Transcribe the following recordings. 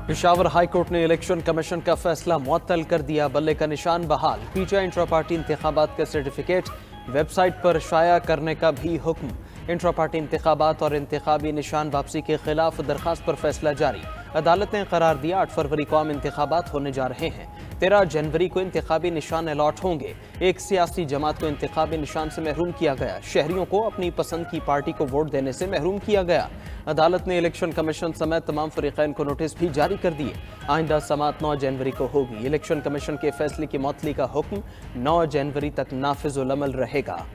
Peshawar high court ने election commission का फैसला मुअत्तल कर दिया। बल्ले का निशान बहाल। पीटीआई इंट्रा पार्टी इंतखाबात का सर्टिफिकेट वेबसाइट पर शाया करने का भी हुक्म। इंट्रा पार्टी इंतखाबात और इंतखाबी निशान वापसी के खिलाफ दरखास्त पर फैसला जारी। अदालत ने करार दिया 8 फरवरी को आम इंतखाबात होने जा रहे हैं। 13 जनवरी को इंतखाबी निशान अलॉट होंगे। एक सियासी जमात को इंतखाबी निशान से महरूम किया गया। शहरियों को अपनी पसंद की पार्टी को वोट देने से महरूम किया गया। अदालत ने इलेक्शन कमीशन समेत तमाम फरीकैन को नोटिस भी जारी कर दिए। आइंदा समाअत 9 जनवरी को होगी। इलेक्शन कमीशन के फैसले की मुअत्तली का हुक्म 9 जनवरी तक नाफिजुल अमल रहेगा।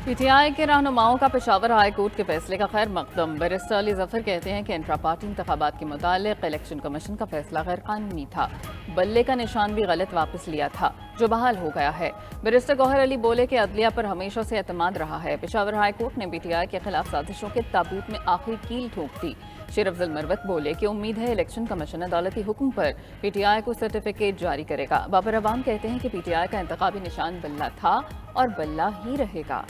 पीटीआई के रहनुमाओं का पेशावर हाई कोर्ट के फैसले का खैर मकदम। बैरिस्टर अली जफर कहते हैं कि इंट्रा पार्टी इंतखाबात के मुतालिक इलेक्शन कमीशन का फैसला गैर कानूनी था। बल्ले का निशान भी गलत वापस लिया था जो बहाल हो गया है। बैरिस्टर गौहर अली बोले कि अदलिया पर हमेशा से एतमाद रहा है। पेशावर हाई कोर्ट ने पीटीआई के खिलाफ साजिशों के ताबूत में आखिरी कील ठोक दी। शेर अफजल मरवत बोले कि उम्मीद है इलेक्शन कमीशन अदालती हुक्म पर पीटीआई को सर्टिफिकेट जारी करेगा। बाबर अवाम कहते हैं कि पीटीआई का इंतखाबी निशान बल्ला था और बल्ला ही रहेगा।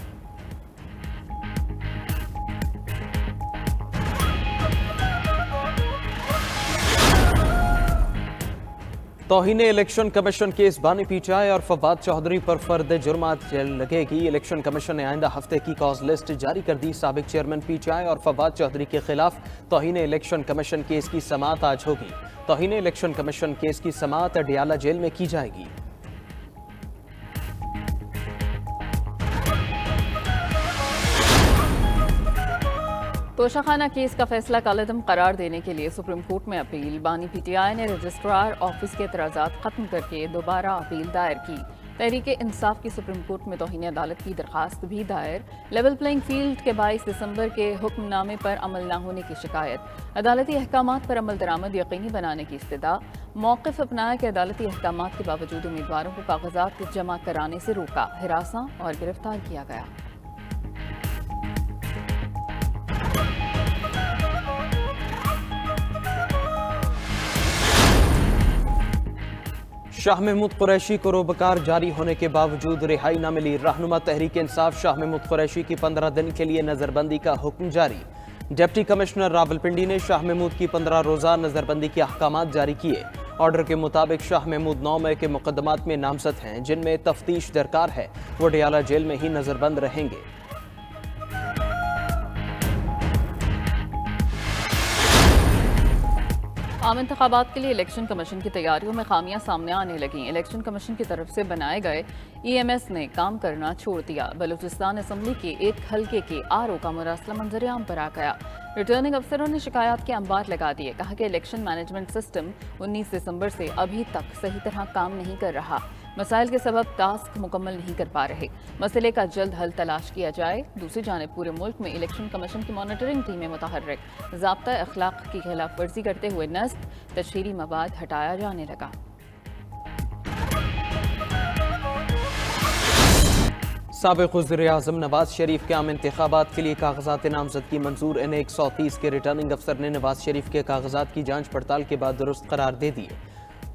तौहीन इलेक्शन कमीशन केस बानी पीटीआई और फवाद चौधरी पर फर्द जुर्मात लगेगी। इलेक्शन कमीशन ने आइंदा हफ्ते की कॉज लिस्ट जारी कर दी। साबिक चेयरमैन पीटीआई और फवाद चौधरी के खिलाफ तौहीन इलेक्शन कमीशन केस की समाअत आज होगी। तौहीन इलेक्शन कमीशन केस की समाअत अडियाला जेल में की जाएगी। तोशाखाना केस का फैसला कालअदम करार देने के लिए सुप्रीम कोर्ट में अपील। बानी पीटीआई ने रजिस्ट्रार ऑफिस के एतराज़ात खत्म करके दोबारा अपील दायर की। तहरीक इंसाफ की सुप्रीम कोर्ट में तौहीन अदालत की दरखास्त भी दायर। लेवल प्लेइंग फील्ड के 22 दिसंबर के हुक्मनामे पर अमल न होने की शिकायत। अदालती अहकामात पर अमल दरामद यकीनी बनाने की इस्तदा। मौक़िफ़ अपनाया कि अदालती अहकामात के बावजूद उम्मीदवारों को कागजात जमा कराने से रोका, हिरासा और गिरफ्तार किया गया। शाह महमूद कुरैशी को रोबकार जारी होने के बावजूद रिहाई न मिली। रहनुमा तहरीक इंसाफ शाह महमूद कुरैशी की 15 दिन के लिए नजरबंदी का हुक्म जारी। डिप्टी कमिश्नर रावलपिंडी ने शाह महमूद की 15 रोजा नजरबंदी के अहकामात जारी किए। ऑर्डर के मुताबिक शाह महमूद 9 मई के मुकदमात में नामजद हैं जिनमें तफ्तीश दरकार है। वो अडियाला जेल में ही नजरबंद रहेंगे। आम इंतखाबात के लिए इलेक्शन कमीशन की तैयारियों में खामियां सामने आने लगीं। इलेक्शन कमीशन की तरफ से बनाए गए EMS ने काम करना छोड़ दिया। बलूचिस्तान असम्बली के एक हल्के के RO का मुरासला मंजर-ए-आम पर आ गया। रिटर्निंग अफसरों ने शिकायत के अंबार लगा दिए। कहा कि इलेक्शन मैनेजमेंट सिस्टम 19 दिसंबर से अभी तक सही तरह काम नहीं कर रहा। मसाइल के सबब टास्क मुकम्मल नहीं कर पा रहे। मसले का जल्द हल तलाश किया जाए। दूसरी जानिब पूरे मुल्क में इलेक्शन कमीशन की मॉनिटरिंग टीमें मुतहर्रिक। ज़ाब्ता अखलाक की खिलाफ वर्जी करते हुए नस्ब तशहीरी मवाद हटाया जाने लगा। साबिक़ वज़ीर-ए-आज़म नवाज शरीफ के आम इंतखाबात के लिए कागजात नामजदगी मंजूर। NA 130 के रिटर्निंग अफसर ने नवाज शरीफ के कागजात की जांच पड़ताल के बाद दुरुस्त करार दे दिए।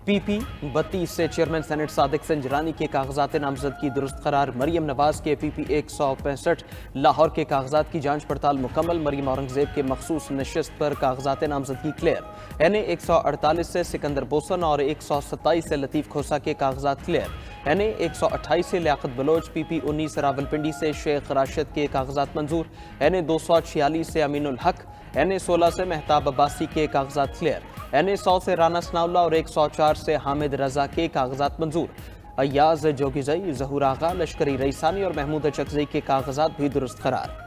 PP 32 से चेयरमैन सेनेट सादिक संजरानी के कागजात नामजदगी दुरुस्त करार। मरियम नवाज के PP 165 लाहौर के कागजात की जांच पड़ताल मुकम्मल। मरियम औरंगजेब के मखसूस नशिस्त पर कागजात नामजदगी क्लियर। NA 148 से सिकंदर बोसन और 127 से लतीफ़ खोसा के कागजात क्लियर। NA 128 से लियाकत बलोच। PP 19 रावलपिंडी से शेख राशिद के कागजात मंजूर। NA 246 से अमीनुल हक। NA 16 से मेहताब अब्बासी के कागजात क्लियर। NA 100 से राना सनाउल्ला और 104 से हामिद रजा के कागजात मंजूर। अय्याज जोगिजई, जहूर आगा, लश्करी रईसानी और महमूद चकजई के कागजात भी दुरुस्त करार।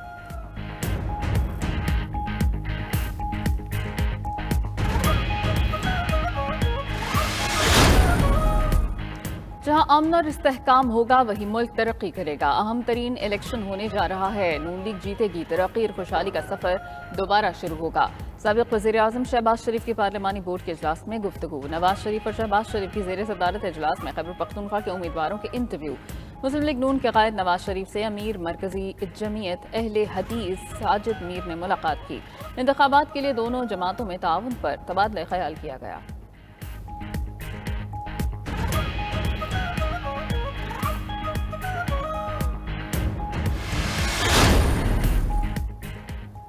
जहां अमन और इस्तेहकाम होगा वही मुल्क तरक्की करेगा। अहम तरीन इलेक्शन होने जा रहा है। नून लीग जीतेगी, तरक्की और खुशहाली का सफर दोबारा शुरू होगा। साबिक़ वज़ीर-ए-आज़म शहबाज शरीफ की पार्लिमानी बोर्ड के इजलास में गुफ्तगू। नवाज शरीफ और शहबाज शरीफ की ज़ेर सदारत इजलास में खैबर पख्तूनख्वा के उम्मीदवारों के इंटरव्यू। मुस्लिम लीग नून के कायद नवाज शरीफ से अमीर मरकजी जमीयत अहले हदीस साजिद मीर ने मुलाकात की। इंतखाबात के लिए दोनों जमातों में ताउन पर तबादला ख्याल किया गया।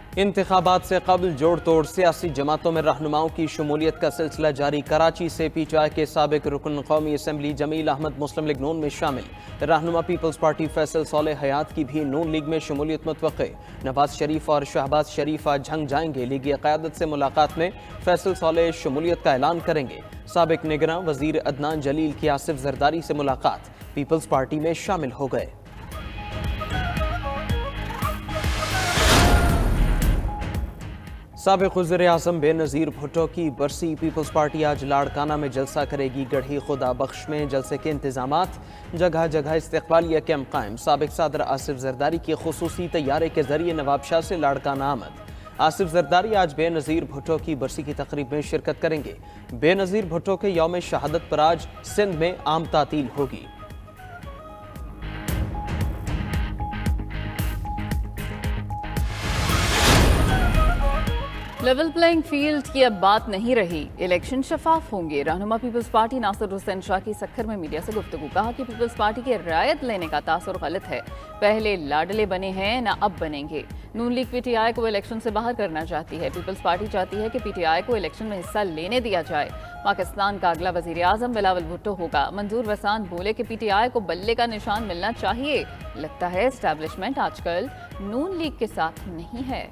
इंतखाबात से कबल जोड़ तोड़ सियासी जमातों में रहनुमाओं की शमूलियत का सिलसिला जारी। कराची से PTI के साबिक रुकन कौमी असम्बली जमील अहमद मुस्लिम लीग नून में शामिल। रहनुमा पीपल्स पार्टी फैसल सोलह हयात की भी नून लीग में शमूलियत मुतवक्के। नवाज शरीफ और शहबाज शरीफ आज झंग जाएंगे। लीगी क़यादत से मुलाकात में फैसल सोलह शमूलियत का ऐलान करेंगे। साबिक निगरान वजीर अदनान जलील की आसिफ जरदारी से मुलाकात, पीपल्स पार्टी में शामिल हो गए। साबिक वज़ीर-ए-आज़म बेनज़ीर भुट्टो की बरसी। पीपल्स पार्टी आज लाड़काना में जलसा करेगी। गढ़ी खुदा बख्श में जलसे के इंतजामात, जगह जगह इस्तक़बालिया कैंप कायम। साबिक सदर आसिफ जरदारी की खुसूसी तैयारे के जरिए नवाब शाह से लाड़काना आमद। आसिफ जरदारी आज बेनज़ीर भुट्टो की बरसी की तकरीब में शिरकत करेंगे। बेनज़ीर भुट्टो के यौम शहादत पर आज सिंध में आम तातील होगी। लेवल प्लेइंग फील्ड की अब बात नहीं रही, इलेक्शन शफाफ होंगे। रहनुमा पीपल्स पार्टी नासिर हुसैन शाह की सक्खर में मीडिया से गुफ्तगू। कहा कि पीपल्स पार्टी की रायत लेने का तासुर गलत है। पहले लाडले बने हैं ना अब बनेंगे। नून लीग PTI को इलेक्शन से बाहर करना चाहती है। पीपल्स पार्टी चाहती है कि PTI को इलेक्शन में हिस्सा लेने दिया जाए। पाकिस्तान का अगला वजीर आजम बिलावल भुट्टो होगा। मंजूर वसान बोले कि PTI को बल्ले का निशान मिलना चाहिए। लगता है एस्टैब्लिशमेंट आजकल नून लीग के साथ नहीं है।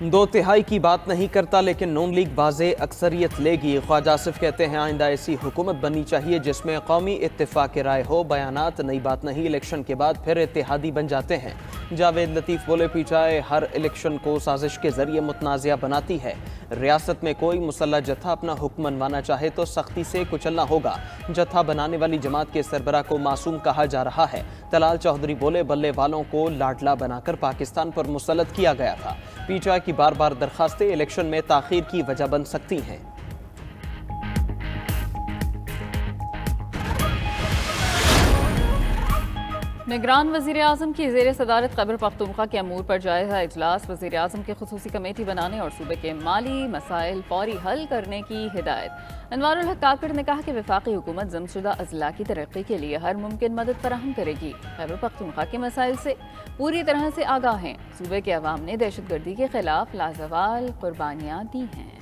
दो तिहाई की बात नहीं करता, लेकिन नून लीग बाज़े अक्सरियत लेगी। ख्वाजा आसिफ कहते हैं आइंदा ऐसी हुकूमत बननी चाहिए जिसमें कौमी इत्तेफाक राय हो। बयानात नई बात नहीं, इलेक्शन के बाद फिर इत्तेहादी बन जाते हैं। जावेद लतीफ़ बोले PTI हर इलेक्शन को साजिश के जरिए मुतनाज़िया बनाती है। रियासत में कोई मुसल्लह जत्था अपना हुक्म मनवाना चाहे तो सख्ती से कुचलना होगा। जत्था बनाने वाली जमात के सरबराह को मासूम कहा जा रहा है। तलाल चौधरी बोले बल्ले वालों को लाडला बनाकर पाकिस्तान पर मुसल्लत किया गया था। PTI की बार बार दरखास्तें इलेक्शन में ताखीर की वजह बन सकती हैं। निगरान वज़ीर आज़म की ज़ेर सदारत खैबर पख्तूनख्वा के अमूर पर जायज़ा इजलास। वज़ीर आज़म के खुसूसी कमेटी बनाने और सूबे के माली मसाइल फौरी हल करने की हिदायत। अनवारुल हक काकड़ ने कहा कि वफाकी हुकूमत जमशुदा अजला की तरक्की के लिए हर मुमकिन मदद फराहम करेगी। खैबर पख्तूनख्वा के मसाइल से पूरी तरह से आगाह हैं। सूबे के अवाम ने दहशत गर्दी के खिलाफ लाजवाल कुर्बानियाँ दी हैं।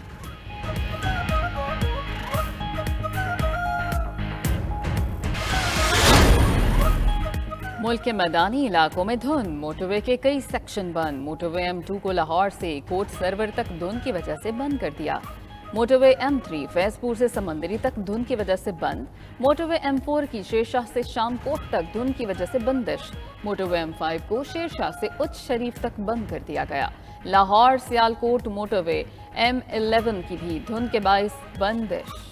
मुल्क के मैदानी इलाकों में धुंध, मोटरवे के कई सेक्शन बंद। मोटरवे M2 को लाहौर से कोट सर्वर तक धुंध की वजह से बंद कर दिया। मोटरवे M3 फैजपुर से समंदरी तक धुंध की वजह से बंद। मोटरवे M4 की शेरशाह से शामकोट तक धुंध की वजह से बंदिश। मोटरवे M5 को शेरशाह से उच्च शरीफ तक बंद कर दिया गया। लाहौर सियालकोट मोटरवे M11 की भी धुंध के बाइस बंदिश।